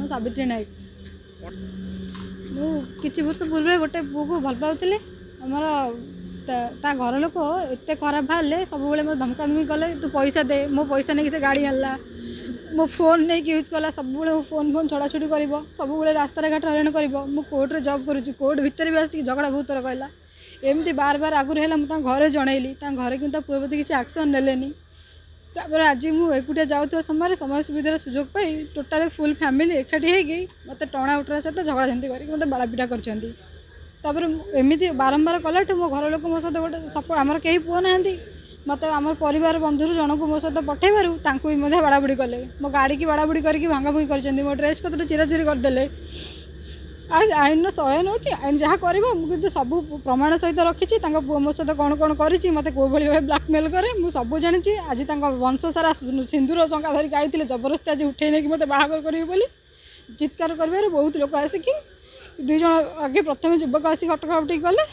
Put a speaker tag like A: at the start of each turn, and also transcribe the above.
A: सावित्री नायक मु किछि वर्ष पूर्व गोटे पुओ को भल पाउथिले हमर ता घर लोक एत खराब बाहर सब मो धमकाधमकी कले तू पैसा दे मो पैसा नहीं से गाड़ी आनला मो फोन नहीं यूज कला सब मो फोन फोन छड़ाछुड़ी कर सब रास्ता घाट हरण कर कोर्टे जॉब करुँच कोर्ट भितर भी आसिक झगड़ा बहुत थर कहला एमती बार बार आगुरी है मुझे घरे जनइली घरे कि पुओ प्रति किसी एक्शन नेलेनी तापर आज मुझे एकुटिया जाऊा समय सुविधार सुजोग पाई टोटाल फुल फैमिली एकाठी होगी मत टणा उठरा सहित झगड़ा झंती कर मत बाड़ापिटा कर एमती बारंबार कलाठू मो घर लोक मो सहित गोटे सपोर्ट आमर कहीं पुओ ना मत आम परिवार बंधु जन को मो सहित पठेबार भी बाड़ाबुड़ी कले मो गाड़ी की बाड़ाबुड़ी करके भांगाभुंगी कर मो ड्रेस पत्र चिराचिरी करदे आईन सहायन होची आईन जहाँ कर सब प्रमाण सहित रखी पुओ मो सहित कौन कौन करी मत कौ भाई ब्लाकमेल करे मुझे सब जानी आज वंश सारा सिंदूर शंका धरिक आई जबरदस्ती आज उठे नहीं मत बाहागर करी चित्कार कर बहुत लोक आसिक दुई जन आगे प्रथम युवक आसिक अटकाउटी कले